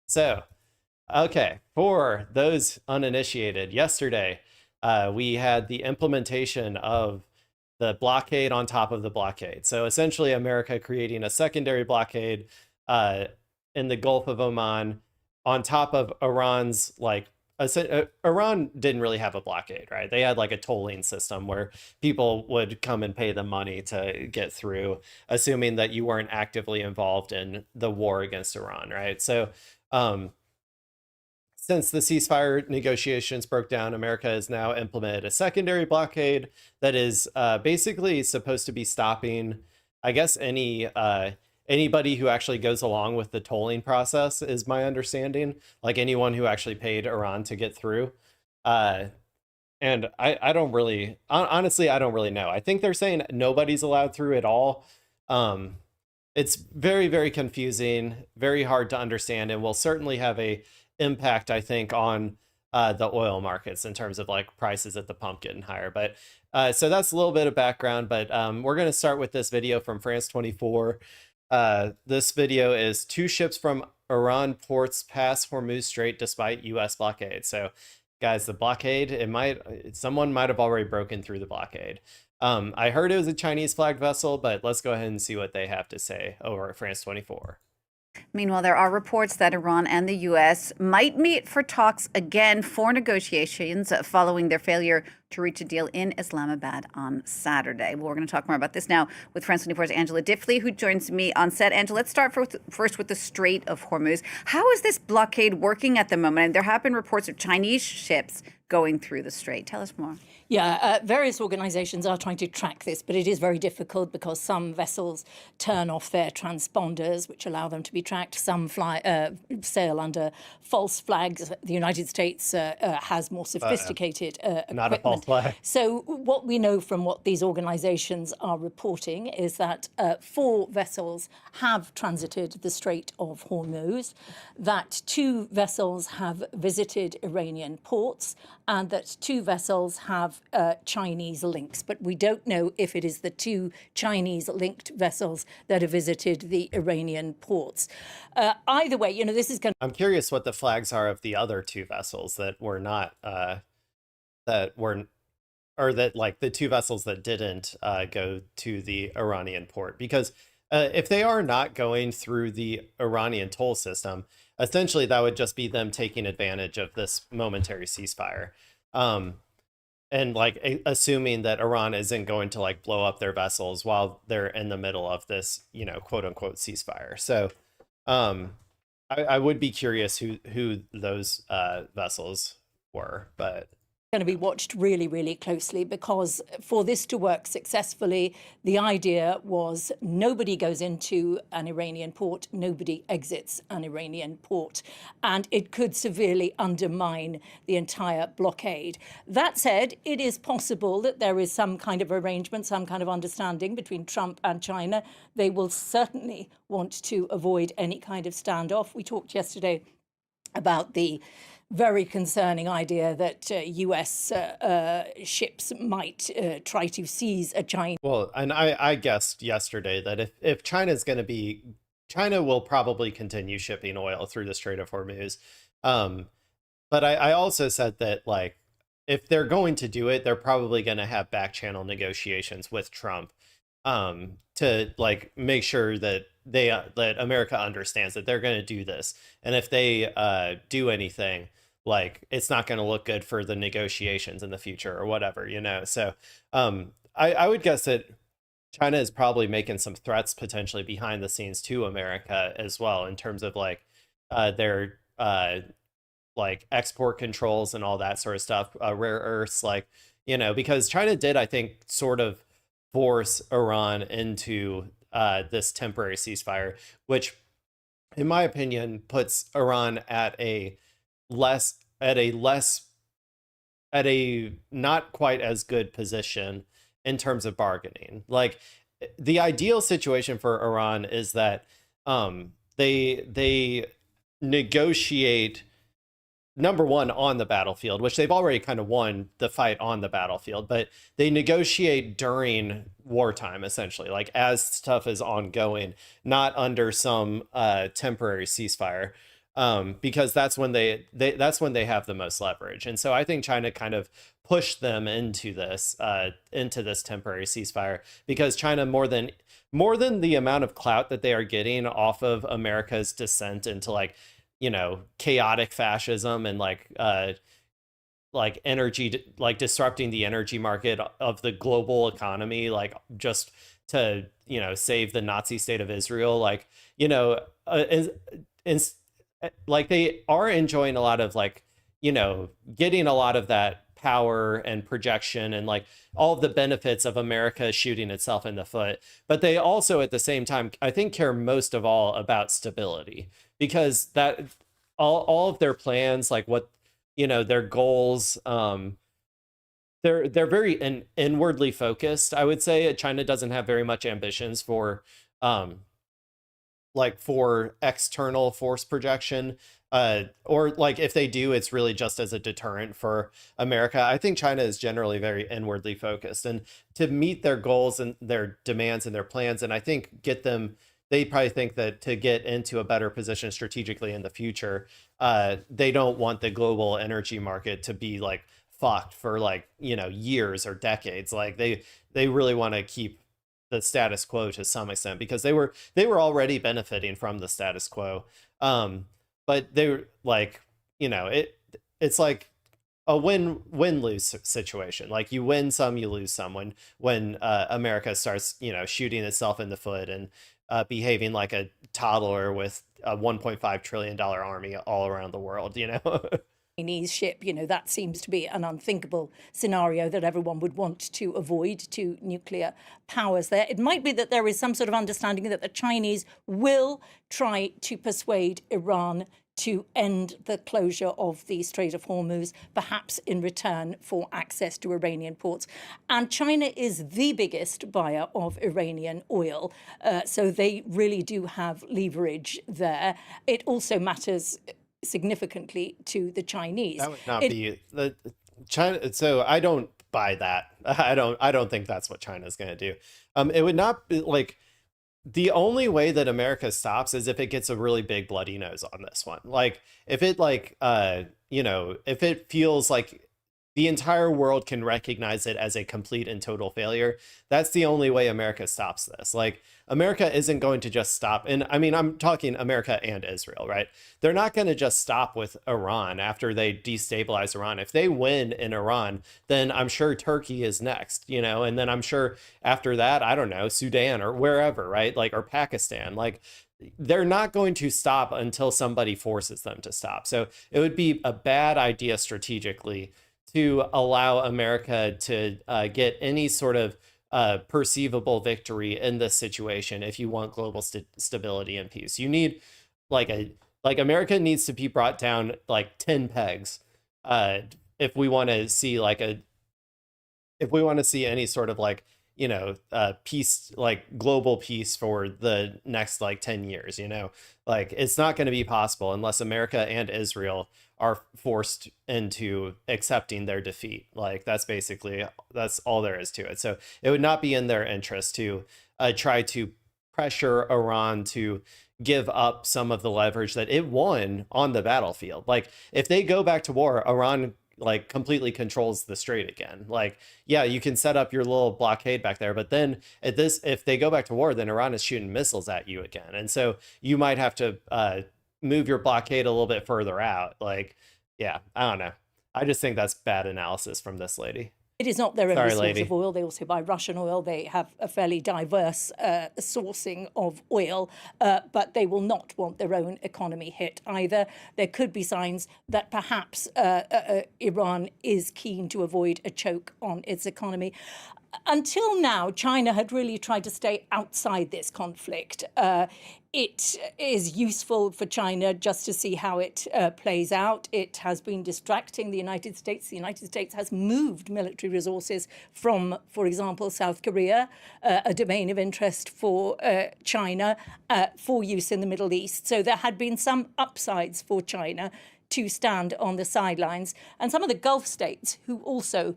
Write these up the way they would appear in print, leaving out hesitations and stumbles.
So, okay, for those uninitiated, yesterday we had the implementation of the blockade on top of the blockade. So essentially, America creating a secondary blockade uh, in the Gulf of Oman on top of Iran's Iran didn't really have a blockade, right? They had like a tolling system where people would come and pay them money to get through, assuming that you weren't actively involved in the war against Iran, right? So um, since the ceasefire negotiations broke down, America has now implemented a secondary blockade that is basically supposed to be stopping, I guess, anybody who actually goes along with the tolling process, is my understanding. Like anyone who actually paid Iran to get through. Uh, and I don't really, honestly, I don't really know. I think they're saying nobody's allowed through at all. Um, it's very, very confusing, very hard to understand, and will certainly have a impact, I think, on the oil markets in terms of like prices at the pump getting higher. But so that's a little bit of background, but we're going to start with this video from France 24. This video is two ships from Iran ports pass Hormuz Strait despite US blockade. So guys, the blockade, someone might have already broken through the blockade. I heard it was a Chinese flagged vessel, but let's go ahead and see what they have to say over at France 24. Meanwhile, there are reports that Iran and the U.S. might meet for talks again for negotiations following their failure to reach a deal in Islamabad on Saturday. Well, we're going to talk more about this now with France 24's Angela Diffley, who joins me on set. Angela, let's start first with the Strait of Hormuz. How is this blockade working at the moment? And there have been reports of Chinese ships going through the strait. Tell us more. Yeah, various organizations are trying to track this, but it is very difficult because some vessels turn off their transponders, which allow them to be tracked. Some sail under false flags. The United States has more sophisticated Not a false equipment. flag. So what we know from what these organizations are reporting is that 4 vessels have transited the Strait of Hormuz, that 2 vessels have visited Iranian ports, and that 2 vessels have Chinese links. But we don't know if it is the 2 Chinese-linked vessels that have visited the Iranian ports. Either way, this is going I'm curious what the flags are of the other 2 vessels that were not, that were, or that like the 2 vessels that didn't go to the Iranian port. Because if they are not going through the Iranian toll system, essentially that would just be them taking advantage of this momentary ceasefire. And like assuming that Iran isn't going to like blow up their vessels while they're in the middle of this, quote unquote ceasefire. So I would be curious who those vessels were, but to be watched really, really closely, because for this to work successfully, the idea was nobody goes into an Iranian port, nobody exits an Iranian port, and it could severely undermine the entire blockade. That said, it is possible that there is some kind of arrangement, some kind of understanding between Trump and China. They will certainly want to avoid any kind of standoff. We talked yesterday about the very concerning idea that U.S. ships might try to seize a Chinese. Well, and I guessed yesterday that if China will probably continue shipping oil through the Strait of Hormuz. But I also said that like if they're going to do it, they're probably going to have back channel negotiations with Trump to like make sure that that America understands that they're going to do this, and if they do anything, like it's not going to look good for the negotiations in the future or whatever, So I would guess that China is probably making some threats potentially behind the scenes to America as well in terms of like their like export controls and all that sort of stuff, rare earths, like because China did, I think, sort of force Iran into this temporary ceasefire, which, in my opinion, puts Iran at a less at a not quite as good position in terms of bargaining. Like the ideal situation for Iran is that they negotiate, number one, on the battlefield, which they've already kind of won the fight on the battlefield, but they negotiate during wartime, essentially, like as stuff is ongoing, not under some temporary ceasefire. because that's when that's when they have the most leverage. And so I think China kind of pushed them into this temporary ceasefire, because China, more than the amount of clout that they are getting off of America's descent into, like, chaotic fascism and like energy, like disrupting the energy market of the global economy, like just to save the Nazi state of Israel, like in, like they are enjoying a lot of, like, getting a lot of that power and projection and like all of the benefits of America shooting itself in the foot. But they also at the same time, I think, care most of all about stability, because that all of their plans, like what their goals, they're very inwardly focused. I would say China doesn't have very much ambitions for like for external force projection, or like if they do, it's really just as a deterrent for America. I think China is generally very inwardly focused, and to meet their goals and their demands and their plans, and I think they probably think that to get into a better position strategically in the future, they don't want the global energy market to be like fucked for like years or decades. Like they really want to keep the status quo to some extent, because they were already benefiting from the status quo. But they were like, it's like a win-lose situation. Like you win some, you lose some when America starts, shooting itself in the foot and behaving like a toddler with a $1.5 trillion army all around the world, Chinese ship, that seems to be an unthinkable scenario that everyone would want to avoid to nuclear powers there. It might be that there is some sort of understanding that the Chinese will try to persuade Iran to end the closure of the Strait of Hormuz, perhaps in return for access to Iranian ports. And China is the biggest buyer of Iranian oil, so they really do have leverage there. It also matters significantly to the Chinese. That would not be the China. So I don't buy that. I don't think that's what China's going to do. It would not be like, the only way that America stops is if it gets a really big bloody nose on this one. Like if it if it feels like the entire world can recognize it as a complete and total failure, that's the only way America stops this. Like America isn't going to just stop. And I mean, I'm talking America and Israel, right? They're not going to just stop with Iran after they destabilize Iran. If they win in Iran, then I'm sure Turkey is next, and then I'm sure after that, I don't know, Sudan or wherever, right? Like, or Pakistan, like, they're not going to stop until somebody forces them to stop. So it would be a bad idea strategically to allow America to get any sort of perceivable victory in this situation. If you want global stability and peace, you need like America needs to be brought down like 10 pegs if we want to see any sort of like peace, like global peace for the next like 10 years. Like it's not going to be possible unless America and Israel are forced into accepting their defeat. Like that's all there is to it. So it would not be in their interest to try to pressure Iran to give up some of the leverage that it won on the battlefield. Like if they go back to war, Iran like completely controls the strait again. Like, yeah, you can set up your little blockade back there, but then if they go back to war, then Iran is shooting missiles at you again. And so you might have to move your blockade a little bit further out. Like, yeah, I don't know. I just think that's bad analysis from this lady. It is not their only source of oil. They also buy Russian oil. They have a fairly diverse sourcing of oil, but they will not want their own economy hit either. There could be signs that perhaps Iran is keen to avoid a choke on its economy. Until now, China had really tried to stay outside this conflict. It is useful for China just to see how it plays out. It has been distracting the United States. The United States has moved military resources from, for example, South Korea, a domain of interest for China, for use in the Middle East. So there had been some upsides for China to stand on the sidelines. And some of the Gulf states, who also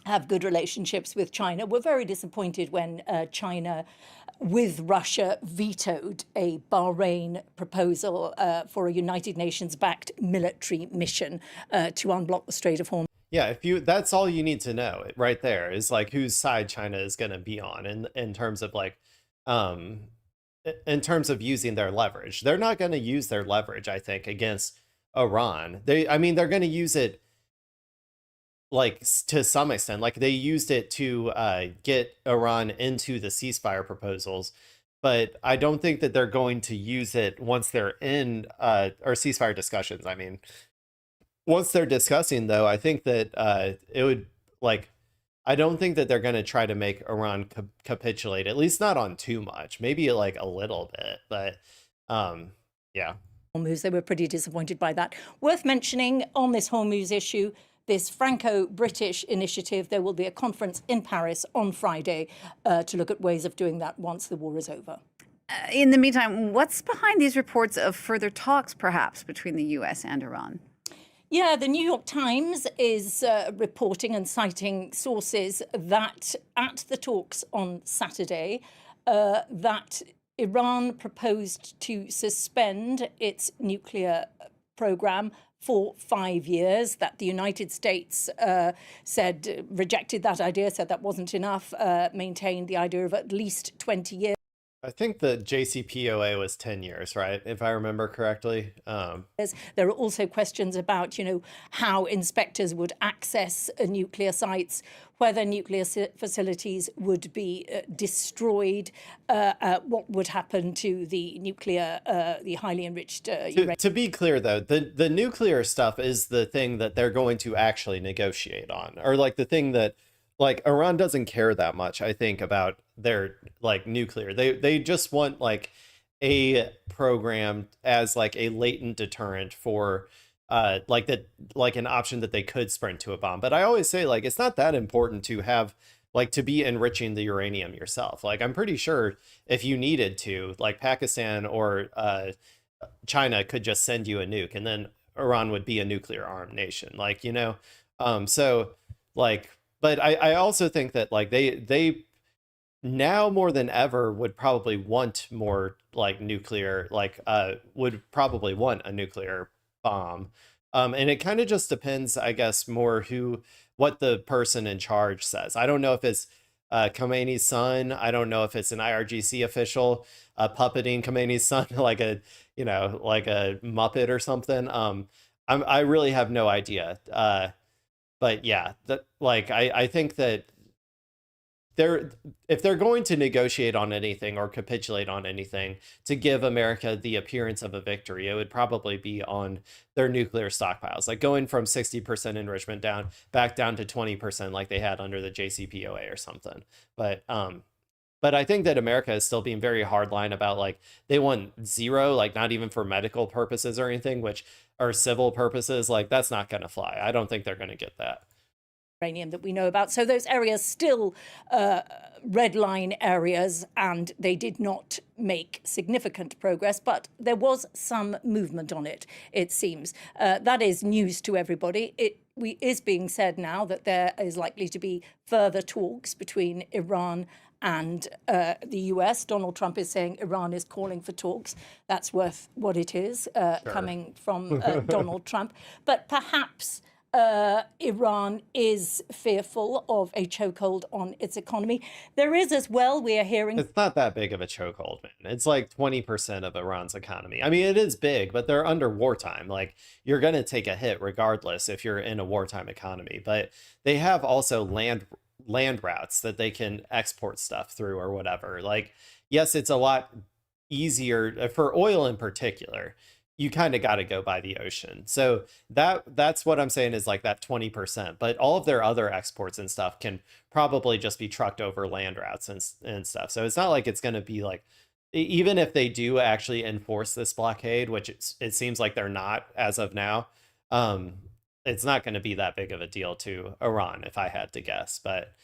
have good relationships with China, were very disappointed when China with Russia, vetoed a Bahrain proposal for a United Nations-backed military mission to unblock the Strait of Hormuz. Yeah, if you that's all you need to know right there is like whose side China is going to be on in terms of like um in terms of using their leverage. They're not going to use their leverage, I think, against Iran. I mean, they're going to use it like to some extent. Like they used it to get Iran into the ceasefire proposals, but I don't think that they're going to use it once they're in or ceasefire discussions. I mean, once they're discussing, though, I think that it would like I don't think that they're going to try to make Iran capitulate, at least not on too much, maybe like a little bit, but yeah. Hormuz. They were pretty disappointed by that. Worth mentioning on this Hormuz issue, this Franco-British initiative, there will be a conference in Paris on Friday to look at ways of doing that once the war is over. In the meantime, what's behind these reports of further talks, perhaps, between the U.S. and Iran? Yeah, the New York Times is reporting and citing sources that at the talks on Saturday, that Iran proposed to suspend its nuclear program for 5 years, that the United States rejected that idea, said that wasn't enough, maintained the idea of at least 20 years. I think the JCPOA was 10 years, right? If I remember correctly. There are also questions about, how inspectors would access nuclear sites, whether nuclear facilities would be destroyed, what would happen to the nuclear, the highly enriched uranium. To be clear, though, the nuclear stuff is the thing that they're going to actually negotiate on, or like the thing that like Iran doesn't care that much, I think, about their like nuclear. They just want like a program as like a latent deterrent for like that, like an option that they could sprint to a bomb. But I always say like it's not that important to have like to be enriching the uranium yourself. Like I'm pretty sure if you needed to, like Pakistan or China could just send you a nuke and then Iran would be a nuclear armed nation. Like, so like, but I also think that like they now more than ever would probably want more like nuclear, like would probably want a nuclear bomb. And it kind of just depends, I guess, more what the person in charge says. I don't know if it's Khomeini's son. I don't know if it's an IRGC official puppeting Khomeini's son like a Muppet or something. I really have no idea. But yeah, I think that if they're going to negotiate on anything or capitulate on anything to give America the appearance of a victory, it would probably be on their nuclear stockpiles, like going from 60% enrichment back down to 20% like they had under the JCPOA or something. But I think that America is still being very hardline about like they want zero, like not even for medical purposes or anything, which are civil purposes. Like that's not going to fly. I don't think they're going to get that. Uranium that we know about. So those areas still red line areas, and they did not make significant progress, but there was some movement on it, it seems. That is news to everybody. It is being said now that there is likely to be further talks between Iran and the US. Donald Trump is saying Iran is calling for talks. That's worth what it is, coming from Donald Trump. But perhaps Iran is fearful of a chokehold on its economy. There is as well, we are hearing... It's not that big of a chokehold, man. It's like 20% of Iran's economy. I mean, it is big, but they're under wartime. Like, you're going to take a hit regardless if you're in a wartime economy. But they have also land routes that they can export stuff through or whatever. Like, yes, it's a lot easier for oil in particular. You kind of got to go by the ocean. So that's what I'm saying is like that 20%, but all of their other exports and stuff can probably just be trucked over land routes and stuff. So it's not like it's going to be like, even if they do actually enforce this blockade, which it seems like they're not as of now, it's not going to be that big of a deal to Iran, if I had to guess. But